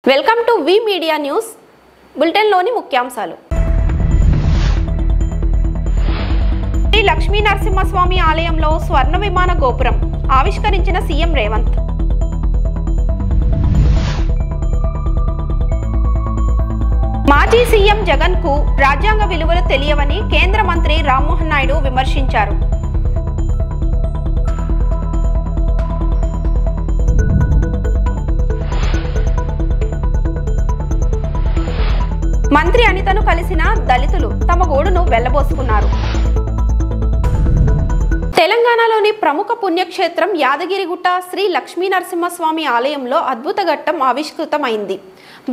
Welcome to V media news bulletin లోని ముఖ్యాంశాలు. శ్రీ లక్ష్మీ నరసింహస్వామి ఆలయంలో స్వర్ణ విమాన గోపురం ఆవిష్కరించిన సీఎం రేవంత్. మాజీ సీఎం జగన్ కు రాజ్యాంగ విలువలు తెలియవని కేంద్ర మంత్రి రామ్మోహన్ నాయుడు విమర్శించారు. మంత్రి అనితను కలిసిన దళితులు తమ గోడును వెళ్లబోసుకున్నారు. తెలంగాణలోని ప్రముఖ పుణ్యక్షేత్రం యాదగిరిగుట్ట శ్రీ లక్ష్మీ నరసింహస్వామి ఆలయంలో అద్భుత ఘట్టం ఆవిష్కృతమైంది.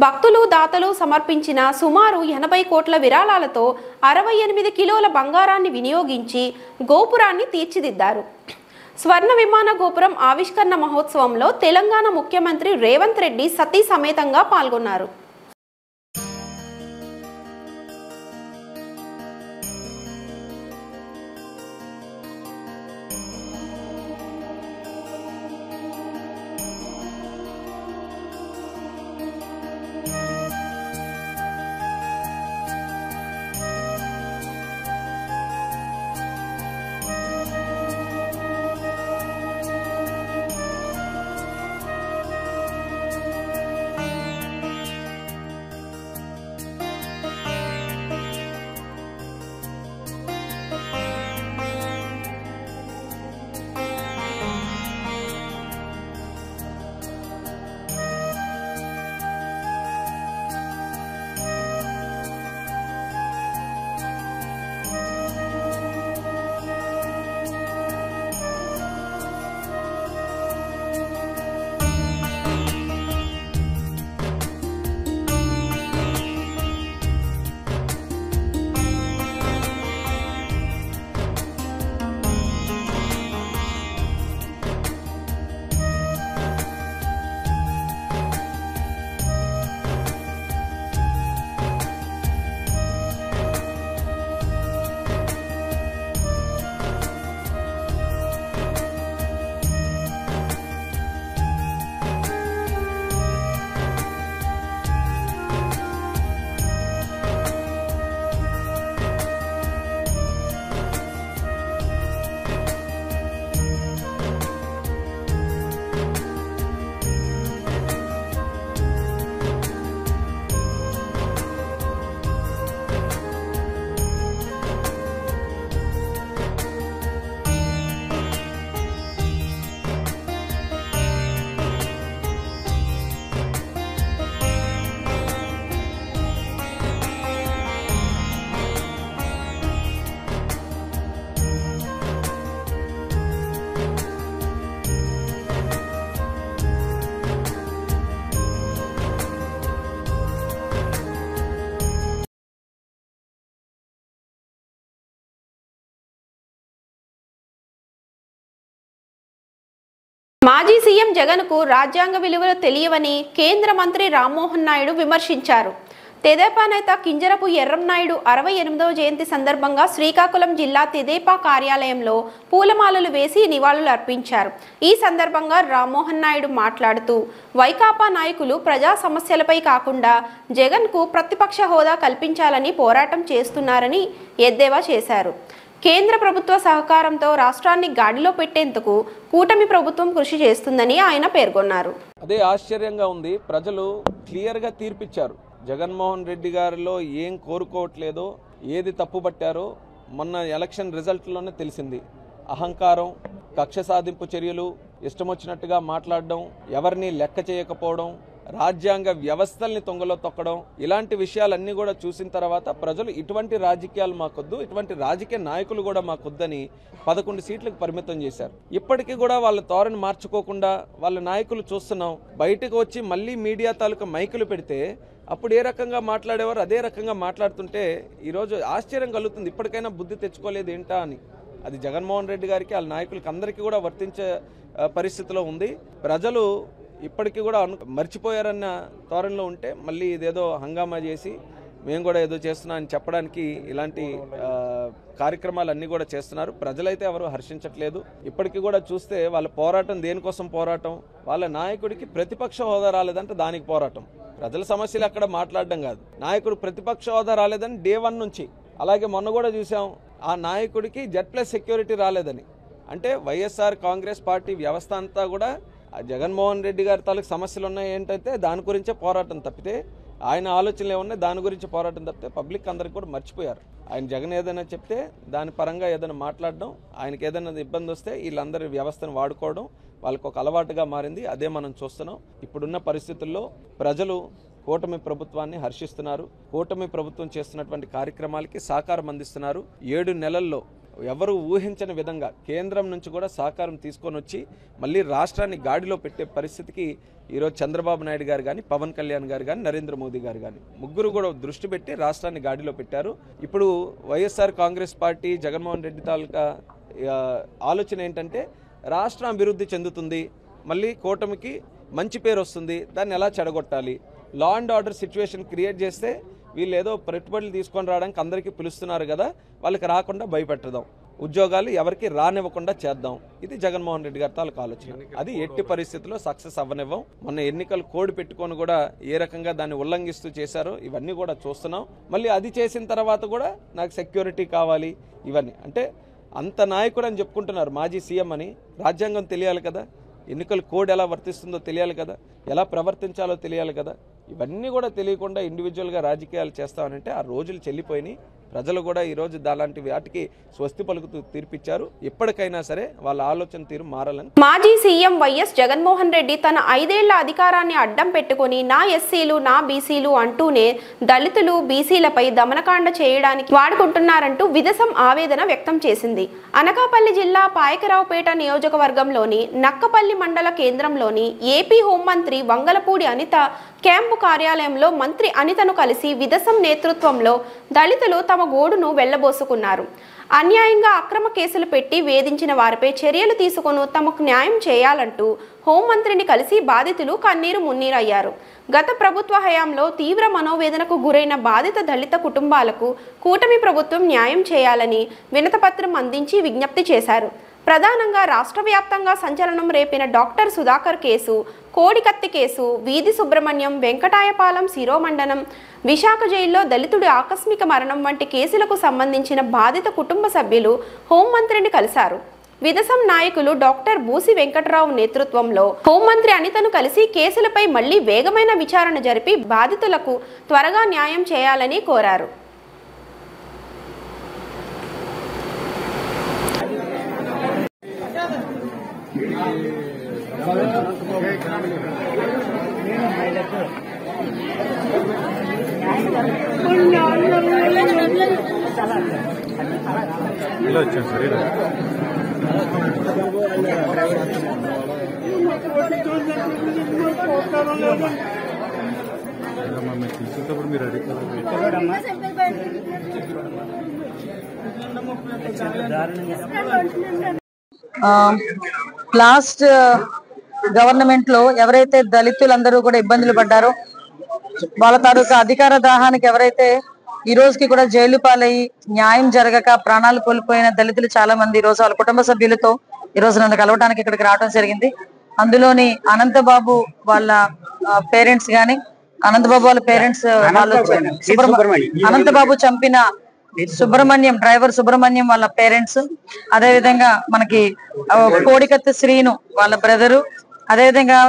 భక్తులు దాతలు సమర్పించిన సుమారు 80 కోట్ల విరాళాలతో 68 కిలోల బంగారాన్ని వినియోగించి గోపురాన్ని తీర్చిదిద్దారు. స్వర్ణ విమాన గోపురం ఆవిష్కరణ మహోత్సవంలో తెలంగాణ ముఖ్యమంత్రి రేవంత్ రెడ్డి సతీ సమేతంగా పాల్గొన్నారు. మాజీ సీఎం జగన్ కు రాజ్యాంగ విలువలు తెలియవని కేంద్ర మంత్రి రామ్మోహన్ నాయుడు విమర్శించారు. తెదేపా నేత కింజరపు ఎర్రంనాయుడు 68వ జయంతి సందర్భంగా శ్రీకాకుళం జిల్లా తెదేపా కార్యాలయంలో పూలమాలలు వేసి నివాళులు అర్పించారు. ఈ సందర్భంగా రామ్మోహన్ నాయుడు మాట్లాడుతూ వైకాపా నాయకులు ప్రజా సమస్యలపై కాకుండా జగన్ కు ప్రతిపక్ష హోదా కల్పించాలని పోరాటం చేస్తున్నారని ఎద్దేవా చేశారు. కేంద్ర ప్రభుత్వ సహకారంతో రాష్ట్రాన్ని గాడిలో పెట్టేందుకు కూటమి ప్రభుత్వం కృషి చేస్తుందని ఆయన పేర్కొన్నారు. అదే ఆశ్చర్యంగా ఉంది. ప్రజలు క్లియర్గా తీర్పిచ్చారు. జగన్మోహన్ రెడ్డి గారిలో ఏం కోరుకోవట్లేదో, ఏది తప్పుపట్టారో మొన్న ఎలక్షన్ రిజల్ట్లోనే తెలిసింది. అహంకారం, కక్ష సాధింపు చర్యలు, ఇష్టం వచ్చినట్టుగా మాట్లాడడం, ఎవరిని లెక్క చేయకపోవడం, రాజ్యాంగ వ్యవస్థల్ని తొంగలో తొక్కడం, ఇలాంటి విషయాలన్నీ కూడా చూసిన తర్వాత ప్రజలు ఇటువంటి రాజకీయాలు మాకొద్దు, ఇటువంటి రాజకీయ నాయకులు కూడా మాకొద్దని 11 సీట్లకు పరిమితం చేశారు. ఇప్పటికీ కూడా వాళ్ళ ధోరణి మార్చుకోకుండా వాళ్ళ నాయకులు చూస్తున్నాం. బయటకు వచ్చి మళ్ళీ మీడియా తాలూకా మైకులు పెడితే అప్పుడు ఏ రకంగా మాట్లాడేవారు అదే రకంగా మాట్లాడుతుంటే ఈరోజు ఆశ్చర్యం కలుగుతుంది. ఇప్పటికైనా బుద్ధి తెచ్చుకోలేదు ఏంటా అని. అది జగన్మోహన్ రెడ్డి గారికి వాళ్ళ నాయకులకి అందరికీ కూడా వర్తించే పరిస్థితిలో ఉంది. ప్రజలు ఇప్పటికీ కూడా మర్చిపోయారన్న ధోరణిలో ఉంటే మళ్ళీ ఇదేదో హంగామా చేసి మేము కూడా ఏదో చేస్తున్నా అని చెప్పడానికి ఇలాంటి కార్యక్రమాలన్నీ కూడా చేస్తున్నారు. ప్రజలైతే ఎవరు హర్షించట్లేదు. ఇప్పటికీ కూడా చూస్తే వాళ్ళ పోరాటం దేనికోసం పోరాటం, వాళ్ళ నాయకుడికి ప్రతిపక్ష హోదా రాలేదంటే దానికి పోరాటం. ప్రజల సమస్యలు అక్కడ మాట్లాడడం కాదు, నాయకుడు ప్రతిపక్ష హోదా రాలేదని డే 1 నుంచి. అలాగే మొన్న కూడా చూసాం, ఆ నాయకుడికి Z+ సెక్యూరిటీ రాలేదని. అంటే వైఎస్ఆర్ కాంగ్రెస్ పార్టీ వ్యవస్థ అంతా కూడా జగన్మోహన్ రెడ్డి గారి తాలూకు సమస్యలు ఉన్నాయి ఏంటంటే దాని గురించే పోరాటం తప్పితే, ఆయన ఆలోచనలు ఏమన్నా దాని గురించి పోరాటం తప్పితే పబ్లిక్ అందరికి కూడా మర్చిపోయారు. ఆయన జగన్ ఏదైనా చెప్తే దాని పరంగా ఏదైనా మాట్లాడడం, ఆయనకి ఏదైనా ఇబ్బంది వస్తే వీళ్ళందరి వ్యవస్థను వాడుకోవడం వాళ్ళకు ఒక అలవాటుగా మారింది. అదే మనం చూస్తున్నాం. ఇప్పుడున్న పరిస్థితుల్లో ప్రజలు కూటమి ప్రభుత్వాన్ని హర్షిస్తున్నారు. కూటమి ప్రభుత్వం చేస్తున్నటువంటి కార్యక్రమాలకి సహకారం అందిస్తున్నారు. 7 నెలల్లో ఎవరు ఊహించని విధంగా కేంద్రం నుంచి కూడా సహకారం తీసుకొని వచ్చి మళ్ళీ రాష్ట్రాన్ని గాడిలో పెట్టే పరిస్థితికి ఈరోజు చంద్రబాబు నాయుడు గారు కానీ, పవన్ కళ్యాణ్ గారు కానీ, నరేంద్ర మోదీ గారు కానీ ముగ్గురు కూడా దృష్టి పెట్టి రాష్ట్రాన్ని గాడిలో పెట్టారు. ఇప్పుడు వైఎస్ఆర్ కాంగ్రెస్ పార్టీ జగన్మోహన్ రెడ్డి తాలూకా ఆలోచన ఏంటంటే రాష్ట్రం అభివృద్ధి చెందుతుంది, మళ్ళీ కూటమికి మంచి పేరు వస్తుంది, దాన్ని ఎలా చెడగొట్టాలి, law and order situation create చేస్తే వీళ్ళు ఏదో పెట్టుబడులు తీసుకొని రావడానికి అందరికీ పిలుస్తున్నారు కదా, వాళ్ళకి రాకుండా భయపెట్టదాం, ఉద్యోగాలు ఎవరికి రానివ్వకుండా చేద్దాం. ఇది జగన్మోహన్ రెడ్డి గారి తాలూకు ఆలోచన. అది ఎట్టి పరిస్థితుల్లో సక్సెస్ అవ్వనివ్వం. మొన్న ఎన్నికలు కోడ్ పెట్టుకొని కూడా ఏ రకంగా దాన్ని ఉల్లంఘిస్తూ చేశారో ఇవన్నీ కూడా చూస్తున్నాం. మళ్ళీ అది చేసిన తర్వాత కూడా నాకు సెక్యూరిటీ కావాలి ఇవన్నీ. అంటే అంత నాయకుడు అని చెప్పుకుంటున్నారు మాజీ సీఎం అని. రాజ్యాంగం తెలియాలి కదా, ఎన్నికల కోడ్ ఎలా వర్తిస్తుందో తెలియాలి కదా, ఎలా ప్రవర్తించాలో తెలియాలి కదా. ఇవన్నీ కూడా తెలియకుండా ఇండివిజువల్గా రాజకీయాలు చేస్తామనంటే ఆ రోజులు చెల్లిపోయినాయి. ప్రజలు కూడా ఈరోజు అలాంటి వాటికి స్వస్తి పలుకుతూ తీర్పిచ్చారు. ఎప్పటికైనా సరే వాళ్ళ ఆలోచన తీరు మారాలని. మాజీ సీఎం వైఎస్ జగన్మోహన్ రెడ్డి తన 5 ఏళ్ల అధికారాన్ని అడ్డం పెట్టుకుని నా ఎస్సీలు, నా బీసీలు అంటూనే దళితులు, బీసీలపై దమనకాండ చేయడానికి వాడుకుంటున్నారంటూ విదసం ఆవేదన వ్యక్తం చేసింది. అనకాపల్లి జిల్లా పాయకరావుపేట నియోజకవర్గంలోని నక్కపల్లి మండల కేంద్రంలోని ఏపీ హోంమంత్రి వంగలపూడి అనిత క్యాంపు కార్యాలయంలో మంత్రి అనితను కలిసి విదసం నేతృత్వంలో దళితులు తమ గోడును వెళ్లబోసుకున్నారు. అన్యాయంగా అక్రమ కేసులు పెట్టి వేధించిన వారిపై చర్యలు తీసుకొని తమకు న్యాయం చేయాలంటూ హోంమంత్రిని కలిసి బాధితులు కన్నీరు మున్నీరయ్యారు. గత ప్రభుత్వ హయాంలో తీవ్ర మనోవేదనకు గురైన బాధిత దళిత కుటుంబాలకు కూటమి ప్రభుత్వం న్యాయం చేయాలని వినతిపత్రం అందించి విజ్ఞప్తి చేశారు. ప్రధానంగా రాష్ట్ర వ్యాప్తంగా సంచలనం రేపిన డాక్టర్ సుధాకర్ కేసు, కోడికత్తి కేసు, వీధి సుబ్రహ్మణ్యం, వెంకటాయపాలెం శిరోమండనం, విశాఖ జైల్లో దళితుడి ఆకస్మిక మరణం వంటి కేసులకు సంబంధించిన బాధిత కుటుంబ సభ్యులు హోంమంత్రిని కలిశారు. విదసం నాయకులు డాక్టర్ బూసి వెంకటరావు నేతృత్వంలో హోంమంత్రి అనితను కలిసి కేసులపై మళ్లీ వేగమైన విచారణ జరిపి బాధితులకు త్వరగా న్యాయం చేయాలని కోరారు. లాస్ట్ గవర్నమెంట్ లో ఎవరైతే దళితులందరూ కూడా ఇబ్బందులు పడ్డారో, వాళ్ళ తాలూకా అధికార దాహానికి ఎవరైతే ఈ రోజుకి కూడా జైలు పాలయ్యి న్యాయం జరగక ప్రాణాలు కోల్పోయిన దళితులు చాలా మంది ఈ రోజు వాళ్ళ కుటుంబ సభ్యులతో ఈ రోజు నన్ను కలవడానికి ఇక్కడికి రావడం జరిగింది. అందులోని అనంతబాబు వాళ్ళ పేరెంట్స్ గాని, అనంతబాబు వాళ్ళ పేరెంట్స్ అనంతబాబు చంపిన సుబ్రహ్మణ్యం, డ్రైవర్ సుబ్రహ్మణ్యం వాళ్ళ పేరెంట్స్, అదే విధంగా మనకి కోడికత్తి శ్రీను వాళ్ళ బ్రదరు, అదే విధంగా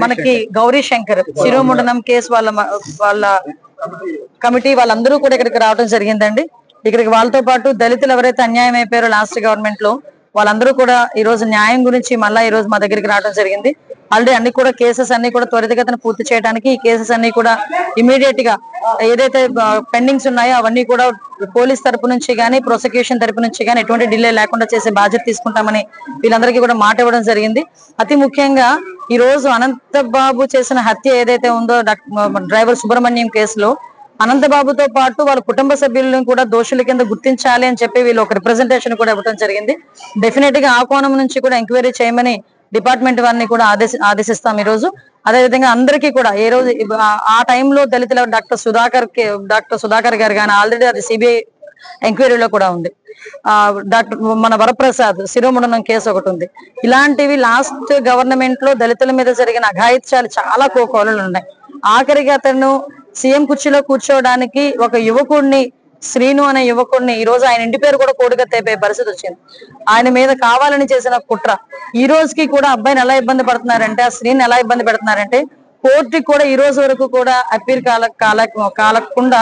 మనకి గౌరీ శంకర్ శిరోముండనం కేసు వాళ్ళ కమిటీ వాళ్ళందరూ కూడా ఇక్కడికి రావడం జరిగిందండి. ఇక్కడికి వాళ్ళతో పాటు దళితులు ఎవరైతే అన్యాయం అయిపోయారో లాస్ట్ గవర్నమెంట్ లో వాళ్ళందరూ కూడా ఈ రోజు న్యాయం గురించి మళ్ళా ఈ రోజు మా దగ్గరికి రావడం జరిగింది. ఆల్రెడీ అన్ని కూడా కేసెస్ అన్ని కూడా త్వరితగతిన పూర్తి చేయడానికి ఈ కేసెస్ అన్ని కూడా ఇమీడియట్ గా ఏదైతే పెండింగ్స్ ఉన్నాయో అవన్నీ కూడా పోలీస్ తరపు నుంచి గానీ, ప్రాసిక్యూషన్ తరపు నుంచి గానీ ఎటువంటి డిలే లేకుండా చేసే బాధ్యత తీసుకుంటామని వీళ్ళందరికీ కూడా మాట ఇవ్వడం జరిగింది. అతి ముఖ్యంగా ఈ రోజు అనంతబాబు చేసిన హత్య ఏదైతే ఉందో డ్రైవర్ సుబ్రహ్మణ్యం కేసులో అనంతబాబుతో పాటు వాళ్ళ కుటుంబ సభ్యులను కూడా దోషుల కింద గుర్తించాలి అని చెప్పి వీళ్ళు ఒక రిప్రజెంటేషన్ కూడా ఇవ్వడం జరిగింది. డెఫినెట్ గా ఆ కోణం నుంచి కూడా ఎంక్వైరీ చేయమని డిపార్ట్మెంట్ వారిని కూడా ఆదేశిస్తాం ఈ రోజు. అదేవిధంగా అందరికీ కూడా ఏ రోజు ఆ టైంలో దళితుల డాక్టర్ సుధాకర్ గారు కానీ ఆల్రెడీ అది సిబిఐ ఎంక్వైరీలో కూడా ఉంది. డాక్టర్ మన వరప్రసాద్ శిరోముండనం కేసు ఒకటి ఉంది. ఇలాంటివి లాస్ట్ గవర్నమెంట్ లో దళితుల మీద జరిగిన అఘాయిత్యాలు చాలా కోకోలు ఉన్నాయి. ఆఖరికి అతను సీఎం కుర్చీలో కూర్చోవడానికి ఒక యువకుడిని, శ్రీను అనే యువకుడిని, ఈ రోజు ఆయన ఇంటి పేరు కూడా కోడిగా తెప్పే పరిస్థితి వచ్చింది. ఆయన మీద కావాలని చేసిన కుట్ర. ఈ రోజుకి కూడా అబ్బాయిని ఎలా ఇబ్బంది పడుతున్నారంటే, ఆ శ్రీని ఎలా ఇబ్బంది పెడుతున్నారంటే, కోర్టుకి కూడా ఈ రోజు వరకు కూడా అప్పీల్ కాలకుండా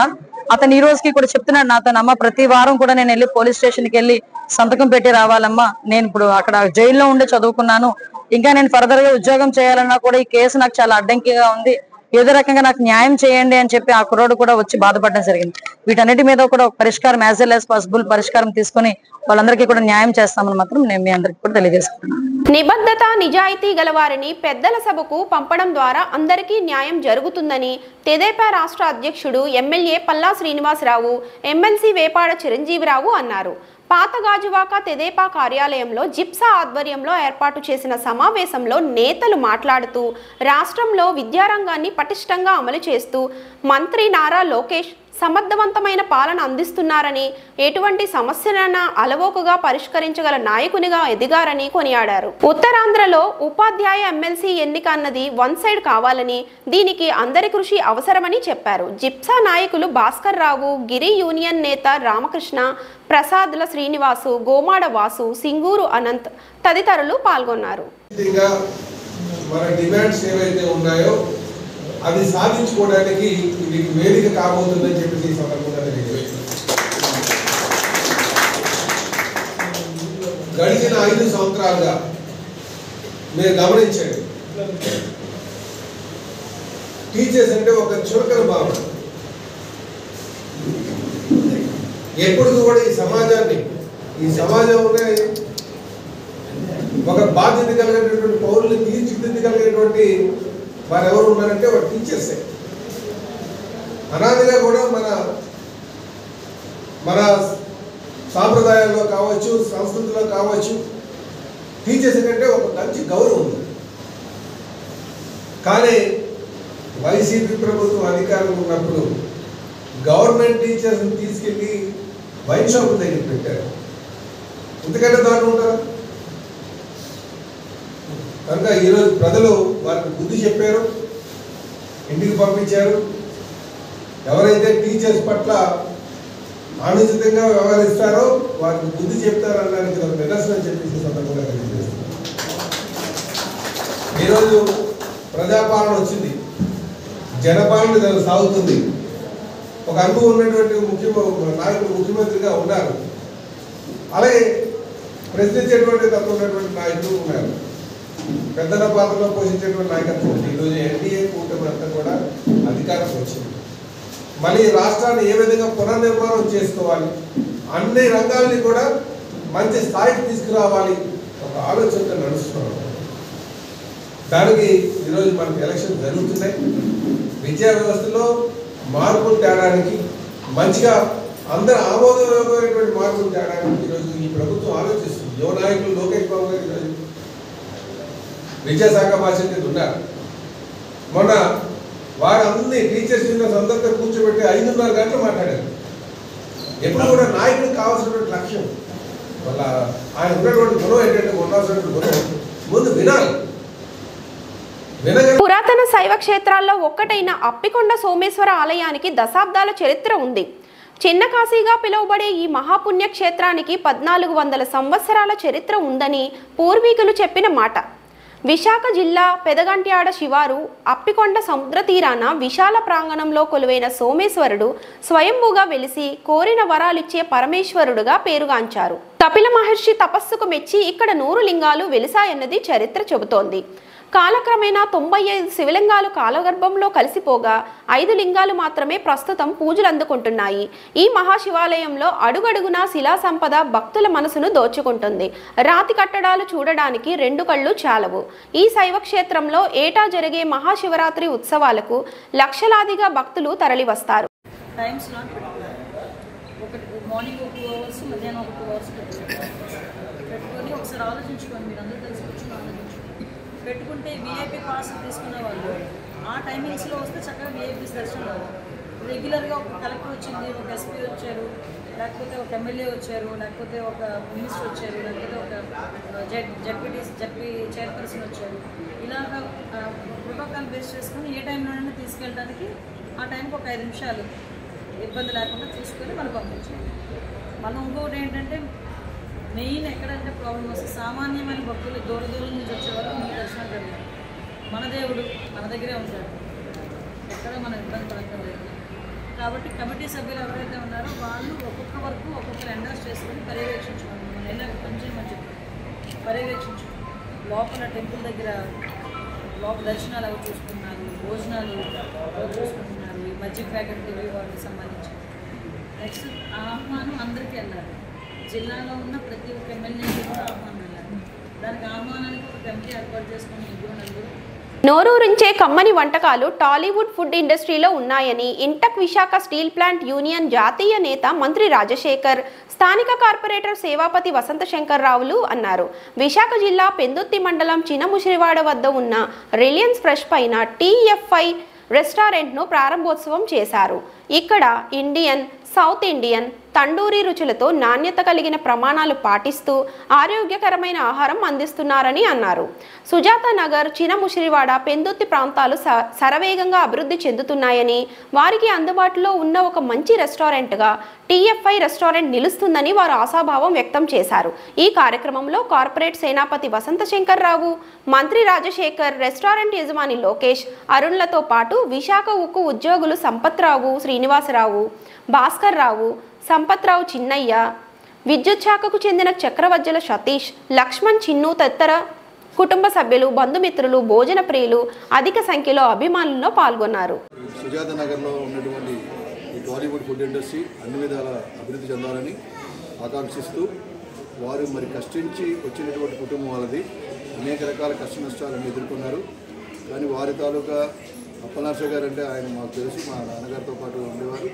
అతను ఈ రోజుకి కూడా చెప్తున్నాడు నాతో, అమ్మ ప్రతి వారం కూడా నేను వెళ్ళి పోలీస్ స్టేషన్ కి వెళ్ళి సంతకం పెట్టి రావాలమ్మా, నేను ఇప్పుడు అక్కడ జైల్లో ఉండి చదువుకున్నాను, ఇంకా నేను ఫర్దర్ గా ఉద్యోగం చేయాలన్నా కూడా ఈ కేసు నాకు చాలా అడ్డంకిగా ఉంది, ఏదో రకంగా నాకు న్యాయం చేయండి అని చెప్పి ఆ కుర్రోడు కూడా వచ్చి బాధపడడం జరిగింది. వీటన్నిటి మీద కూడా ఒక పరిష్కారం యాజ్ వెల్ యాజ్ పాసిబుల్ పరిష్కారం తీసుకుని వాళ్ళందరికీ కూడా న్యాయం చేస్తామని మాత్రం నేను మీ అందరికీ కూడా తెలియజేస్తున్నాను. నిబద్ధత నిజాయితీ గలవారిని పెద్దల సభకు పంపడం ద్వారా అందరికీ న్యాయం జరుగుతుందని తెదేపా రాష్ట్ర అధ్యక్షుడు ఎమ్మెల్యే పల్లా శ్రీనివాసరావు, ఎమ్మెల్సీ వేపాడ చిరంజీవిరావు అన్నారు. పాతగాజువాక తెదేపా కార్యాలయంలో జిప్సా ఆధ్వర్యంలో ఏర్పాటు చేసిన సమావేశంలో నేతలు మాట్లాడుతూ రాష్ట్రంలో విద్యారంగాన్ని పటిష్టంగా అమలు చేస్తూ మంత్రి నారా లోకేష్ సమర్థవంతమైన పాలన అందిస్తున్నారని, ఎటువంటి సమస్యలైనా అలవోకగా పరిష్కరించగల నాయకునిగా ఎదిగారని కొనియాడారు. ఉత్తరాంధ్రలో ఉపాధ్యాయ ఎమ్మెల్సీ ఎన్నిక అన్నది వన్ సైడ్ కావాలని, దీనికి అందరి కృషి అవసరమని చెప్పారు. జిప్సా నాయకులు భాస్కర్ రావు, గిరి యూనియన్ నేత రామకృష్ణ, ప్రసాద్ల శ్రీనివాసు, గోమాడ వాసు, సింగూరు అనంత్ తదితరులు పాల్గొన్నారు. అది సాధించుకోవడానికి ఇది వేదిక కాబోతుందని చెప్పేసి ఈ సందర్భంగా గడిచిన 5 సంవత్సరాలుగా మీరు గమనించండి, టీచర్స్ అంటే ఒక చురకల భావన. ఎప్పుడు కూడా ఈ సమాజంలోనే ఒక బాధ్యత కలిగినటువంటి పౌరులు తీర్చిదిద్దగలిగినటువంటి వారు ఎవరు ఉన్నారంటే వారు టీచర్సే. అనాదిగా కూడా మన సాంప్రదాయాల్లో కావచ్చు, సంస్కృతిలో కావచ్చు, టీచర్స్ కంటే ఒక మంచి గౌరవం ఉంది. కానీ వైసీపీ ప్రభుత్వం అధికారంలో ఉన్నప్పుడు గవర్నమెంట్ టీచర్స్ని తీసుకెళ్ళి వైన్ షాప్ దగ్గర పెట్టారు. ఎందుకంటే దాంట్లో ఉంటారు కనుక ఈరోజు ప్రజలు వారికి బుద్ధి చెప్పారు, ఇంటికి పంపించారు. ఎవరైతే టీచర్స్ పట్ల అనుచితంగా వ్యవహరిస్తారో వారికి బుద్ధి చెప్తారనడానికి ఒక నిదర్శనం చెప్పేసి సందర్భంగా తెలియజేస్తున్నారు. ఈరోజు ప్రజాపాలన వచ్చింది, జనపాలన సాగుతుంది. ఒక అనుభవం ఉన్నటువంటి నాయకులు ముఖ్యమంత్రిగా ఉన్నారు, అలాగే ప్రశ్నించేటువంటి తత్వం ఉన్నటువంటి నాయకులు ఉన్నారు. పెద్దల పాత్రలో పోషించేటువంటి నాయకత్వం ఈరోజు ఎన్డీఏ కూటమి అంతా కూడా అధికారం వచ్చింది. మళ్ళీ రాష్ట్రాన్ని ఏ విధంగా పునర్నిర్మాణం చేసుకోవాలి, అన్ని రంగాల్ని కూడా మంచి స్థాయికి తీసుకురావాలి ఒక ఆలోచనతో నడుస్తున్నాం. దానికి ఈరోజు మనకి ఎలక్షన్ జరుగుతున్నాయి. విద్యా వ్యవస్థలో మార్పులు తేడానికి, మంచిగా అందరూ ఆమోదయోగ్యమైనటువంటి మార్పులు తేడానికి ఈరోజు ఈ ప్రభుత్వం ఆలోచిస్తుంది. యువ నాయకులు లోకేష్ బాబు గారు ఈరోజు విద్యాశాఖ బాధ్యత ఉన్నారు. మొన్న వారందరినీ టీచర్స్ యూనియన్స్ అందరితో కూర్చోబెట్టి 5.5 గంటలు మాట్లాడారు. ఎప్పుడు కూడా నాయకుడికి కావాల్సినటువంటి లక్ష్యం వాళ్ళ ఆయన ఉన్నటువంటి గుణం ఏంటంటే ఉండాల్సినటువంటి గుణం ముందు వినాలి. పురాతన శైవ క్షేత్రాల్లో ఒక్కటైన అప్పికొండ సోమేశ్వర ఆలయానికి దశాబ్దాల చరిత్ర ఉంది. చిన్న కాశీగా పిలువబడే ఈ మహాపుణ్య క్షేత్రానికి 1400 సంవత్సరాల చరిత్ర ఉందని పూర్వీకులు చెప్పిన మాట. విశాఖ జిల్లా పెదగంట్యాడ శివారు అప్పికొండ సముద్ర తీరాన విశాల ప్రాంగణంలో కొలువైన సోమేశ్వరుడు స్వయంభూగా వెలిసి కోరిన వరాలిచ్చే పరమేశ్వరుడుగా పేరుగాంచారు. కపిల మహర్షి తపస్సుకు మెచ్చి ఇక్కడ 100 లింగాలు వెలిసాయన్నది చరిత్ర చెబుతోంది. కాలక్రమేణా 95 శివలింగాలు కాలగర్భంలో కలిసిపోగా 5 లింగాలు మాత్రమే ప్రస్తుతం పూజలు అందుకుంటున్నాయి. ఈ మహాశివాలయంలో అడుగడుగునా శిలా సంపద భక్తుల మనసును దోచుకుంటుంది. రాతి కట్టడాలు చూడడానికి 2 కళ్ళు చాలవు. ఈ శైవ క్షేత్రంలో ఏటా జరిగే మహాశివరాత్రి ఉత్సవాలకు లక్షలాదిగా భక్తులు తరలివస్తారు. పెట్టుకుంటే వీఐపీ పాస్ తీసుకునే వాళ్ళు ఆ టైమింగ్స్లో వస్తే చక్కగా వీఐపీస్ దర్శనం రెగ్యులర్గా ఒక కలెక్టర్ వచ్చింది, ఒక ఎస్పీ వచ్చారు, లేకపోతే ఒక ఎమ్మెల్యే వచ్చారు, లేకపోతే ఒక మినిస్టర్ వచ్చారు, లేకపోతే ఒక జడ్పీ చైర్పర్సన్ వచ్చారు. ఇలాగ ప్రోటోకాల్ బేస్ చేసుకుని ఏ టైంలోనైనా తీసుకెళ్ళడానికి ఆ టైంకి ఒక 5 నిమిషాలు ఇబ్బంది లేకుండా తీసుకొని మనం పంపించాలి. మనం ఇంకొకటి ఏంటంటే మెయిన్ ఎక్కడంటే ప్రాబ్లం వస్తే సామాన్యమైన భక్తులు దూరం నుంచి వచ్చేవారు మనకు దర్శనం జరిగారు. మన దేవుడు మన దగ్గరే ఉంటాడు, ఎక్కడ మనం ఇబ్బంది పడక్కర్లేదు. కాబట్టి కమిటీ సభ్యులు ఎవరైతే ఉన్నారో వాళ్ళు ఒక్కొక్క వరకు ఒక్కొక్కరు ఎండాస్ చేసుకొని పర్యవేక్షించుకోండి. మనం ఎలా మంచి పర్యవేక్షించుకోండి. లోపల టెంపుల్ దగ్గర లోపల దర్శనాలు ఎవరు చూసుకుంటున్నారు, భోజనాలు ఎవరు చూసుకుంటున్నారు, ఈ మజ్జిగ ప్యాకెట్ ఇవి వాటికి సంబంధించి. నెక్స్ట్ ఆహ్వానం అందరికీ వెళ్ళాలి. జిల్లాలో ఉన్న ప్రతి ఒక్క ఎమ్మెల్యేకి కూడా ఆహ్వానం వెళ్ళాలి. దానికి ఆహ్వానానికి ఒక కమిటీ ఏర్పాటు చేసుకుని 3 నోరూరించే కమ్మని వంటకాలు టాలీవుడ్ ఫుడ్ ఇండస్ట్రీలో ఉన్నాయని ఇంటక్ విశాఖ స్టీల్ ప్లాంట్ యూనియన్ జాతీయ నేత మంత్రి రాజశేఖర్, స్థానిక కార్పొరేటర్ సేవాపతి వసంత శంకర్ రావులు అన్నారు. విశాఖ జిల్లా పెందుర్తి మండలం చినముసిరివాడ వద్ద ఉన్న రిలయన్స్ ఫ్రెష్ పైన TFI రెస్టారెంట్ను ప్రారంభోత్సవం చేశారు. ఇక్కడ ఇండియన్, సౌత్ ఇండియన్, తండూరి రుచులతో నాణ్యత కలిగిన ప్రమాణాలు పాటిస్తూ ఆరోగ్యకరమైన ఆహారం అందిస్తున్నారని అన్నారు. సుజాత నగర్, చినముసిరివాడ, పెందుర్తి ప్రాంతాలు శరవేగంగా అభివృద్ధి చెందుతున్నాయని, వారికి అందుబాటులో ఉన్న ఒక మంచి రెస్టారెంట్గా TFI రెస్టారెంట్ నిలుస్తుందని వారు ఆశాభావం వ్యక్తం చేశారు. ఈ కార్యక్రమంలో కార్పొరేట్ సేనాపతి వసంత శంకర్ రావు, మంత్రి రాజశేఖర్, రెస్టారెంట్ యజమాని లోకేష్, అరుణ్లతో పాటు విశాఖ ఉక్కు ఉద్యోగులు సంపత్రావు, శ్రీనివాసరావు, భాస్కర్ రావు, సంపత్రావు చిన్నయ్య, విద్యుత్ శాఖకు చెందిన చక్రవజ్జల సతీష్, లక్ష్మణ్, చిన్ను తదితర కుటుంబ సభ్యులు, బంధుమిత్రులు, భోజన ప్రియులు అధిక సంఖ్యలో అభిమానుల్లో పాల్గొన్నారు. సుజాత నగర్లో ఉన్నటువంటి ఈ టాలీవుడ్ ఫుడ్ ఇండస్ట్రీ అన్ని విధాల అభివృద్ధి చెందాలని ఆకాంక్షిస్తూ వారు మరి కష్టించి వచ్చినటువంటి కుటుంబం వాళ్ళది అనేక రకాల కష్ట నష్టాలను ఎదుర్కొన్నారు. కానీ వారి తాలూకా అప్పలనరసయ్య గారు అంటే ఆయన మాకు తెలిసి మా నాన్నగారితో పాటు ఉండేవారు.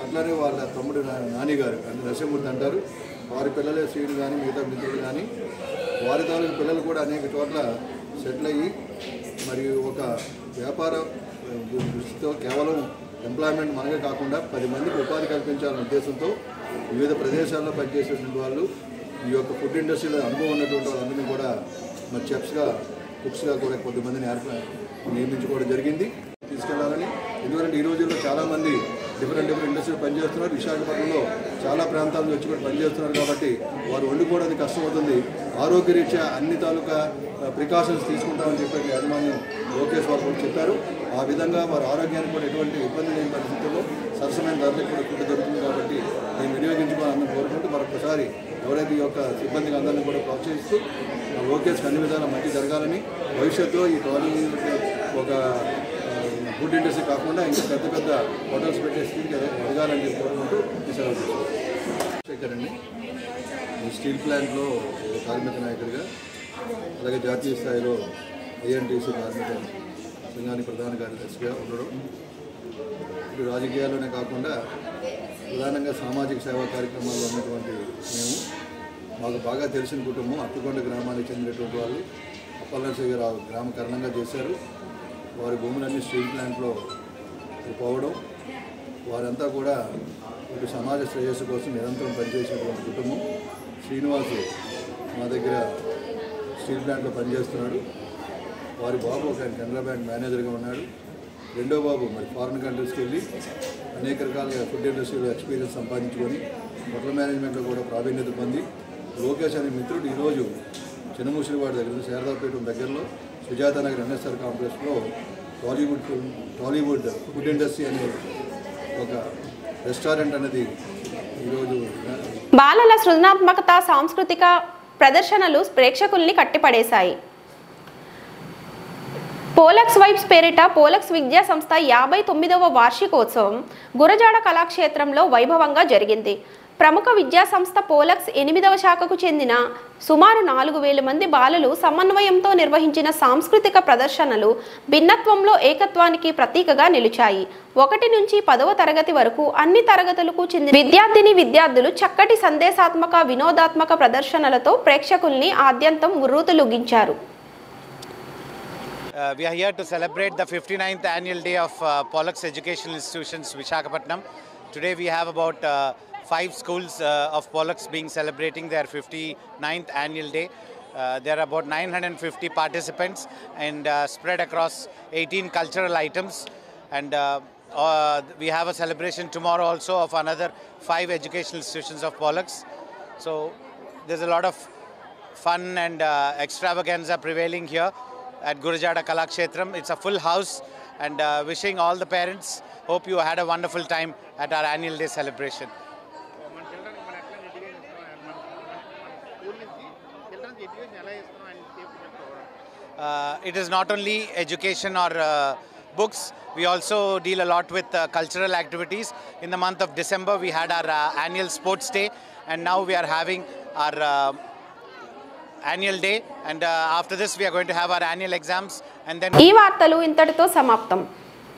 అట్లానే వాళ్ళ తమ్ముడు నాని గారు అంటే నరసింహమూర్తి అంటారు. వారి పిల్లలే శ్రీను కానీ మిగతా మిత్రులు కానీ వారి తాలూకు పిల్లలు కూడా అనేక చోట్ల సెటిల్ అయ్యి మరియు ఒక వ్యాపార దృష్టితో కేవలం ఎంప్లాయ్మెంట్ మనమే కాకుండా 10 మందికి ఉపాధి కల్పించాలనే ఉద్దేశంతో వివిధ ప్రదేశాల్లో పనిచేసేటువంటి వాళ్ళు ఈ యొక్క ఫుడ్ ఇండస్ట్రీలో అనుభవం ఉన్నటువంటి వాళ్ళందరినీ కూడా మరి చెఫ్స్గా, కుక్స్గా కూడా కొంతమందిని నియమించుకోవడం జరిగింది. తీసుకెళ్లాలని, ఎందుకంటే ఈ రోజుల్లో చాలామంది డిఫరెంట్ ఇండస్ట్రీలు పనిచేస్తున్నారు. విశాఖపట్నంలో చాలా ప్రాంతాల నుంచి వచ్చి కూడా పనిచేస్తున్నారు. కాబట్టి వారు వండుకోవడానికి కష్టమవుతుంది. ఆరోగ్యరీత్యా అన్ని తాలూకా ప్రికాషన్స్ తీసుకుంటామని చెప్పి యాజమాన్యం లోకేష్ వారు కూడా చెప్పారు. ఆ విధంగా వారి ఆరోగ్యానికి కూడా ఎటువంటి ఇబ్బంది లేని పరిస్థితుల్లో సరసమైన ధరలకు కూడా ఫుడ్ దొరుకుతుంది. కాబట్టి నేను వినియోగించుకోవాలని కోరుకుంటూ మరొకసారి ఎవరైతే ఈ యొక్క సిబ్బందికి అందరినీ కూడా ప్రోత్సహిస్తూ లోకేష్కి అన్ని విధాలా మంచి జరగాలని, భవిష్యత్తులో ఈ టాలీవుడ్ ఒక ఫుడ్ ఇండస్ట్రీ కాకుండా ఇంకా పెద్ద పెద్ద హోటల్స్ పెట్టే స్థితికి ఎదగాలని చెప్పి కోరుకుంటూ ఈ సెలవు శేఖరండి. ఈ స్టీల్ ప్లాంట్లో కార్మిక నాయకుడిగా, అలాగే జాతీయ స్థాయిలో INTC కార్మిక సంఘానికి ప్రధాన కార్యదర్శిగా ఉండడం, ఇప్పుడు రాజకీయాల్లోనే కాకుండా ప్రధానంగా సామాజిక సేవా కార్యక్రమాల్లో ఉన్నటువంటి మేము, మాకు బాగా తెలిసిన కుటుంబం అత్తికొండ గ్రామానికి చెందినటువంటి వాళ్ళు అప్పలనరసయ్య గారు గ్రామకరణంగా చేశారు. వారి భూములన్నీ స్టీల్ ప్లాంట్లో పోవడం, వారంతా కూడా ఇటు సమాజ శ్రేయస్సు కోసం నిరంతరం పనిచేసేటువంటి కుటుంబం. శ్రీనివాసు మా దగ్గర స్టీల్ ప్లాంట్లో పనిచేస్తున్నాడు. వారి బాబు ఒక కెనరా బ్యాంక్ మేనేజర్గా ఉన్నాడు. రెండో బాబు మరి ఫారిన్ కంట్రీస్కి వెళ్ళి అనేక రకాలుగా ఫుడ్ ఇండస్ట్రీలో ఎక్స్పీరియన్స్ సంపాదించుకొని హోటల్ మేనేజ్మెంట్లో కూడా ప్రావీణ్యత పొంది లోకేష్ అనే మిత్రుడు ఈరోజు చినముసిరివాడ దగ్గర శారదాపేట దగ్గరలో సుజాత నగర్ NSR కాంప్లెక్స్లో టాలీవుడ్ ఫుడ్ ఇండస్ట్రీ అనే ఒక రెస్టారెంట్ అనేది ఈరోజు బాలల సృజనాత్మకత, సాంస్కృతిక ప్రదర్శనలు ప్రేక్షకుల్ని కట్టిపడేశాయి. పోలక్స్ వైబ్స్ పేరిట పోలక్స్ విద్యా సంస్థ 59వ వార్షికోత్సవం గురజాడ కళాక్షేత్రంలో వైభవంగా జరిగింది. ప్రముఖ విద్యా సంస్థ పోలక్స్ 8వ శాఖకు చెందిన సుమారు 4000 మంది బాలలు సమన్వయంతో నిర్వహించిన సాంస్కృతిక ప్రదర్శనలు భిన్నత్వంలో ఏకత్వానికి ప్రతీకగా నిలిచాయి. 1 నుంచి 10వ తరగతి వరకు అన్ని తరగతులకు చెందిన విద్యార్థులు చక్కటి సందేశాత్మక, వినోదాత్మక ప్రదర్శనలతో ప్రేక్షకుల్ని ఆద్యంతం ఉర్రూతలూగించారు. We are here to celebrate the 59th annual day of Pollux Educational Institutions, Visakhapatnam. Today we have about 5 schools of Pollux being celebrating their 59th annual day. There are about 950 participants and spread across 18 cultural items. And we have a celebration tomorrow also of another 5 educational institutions of Pollux. So there's a lot of fun and extravaganza prevailing here at Gurujada Kalakshetram. It's a full house, and wishing all the parents, hope you had a wonderful time at our annual day celebration. It is not only education or books, we also deal a lot with cultural activities. In the month of December we had our annual sports day, and now we are having our annual day, and after this we are going to have our annual exams, and then ఈ వార్తలు ఇంతటితో సమాప్తం.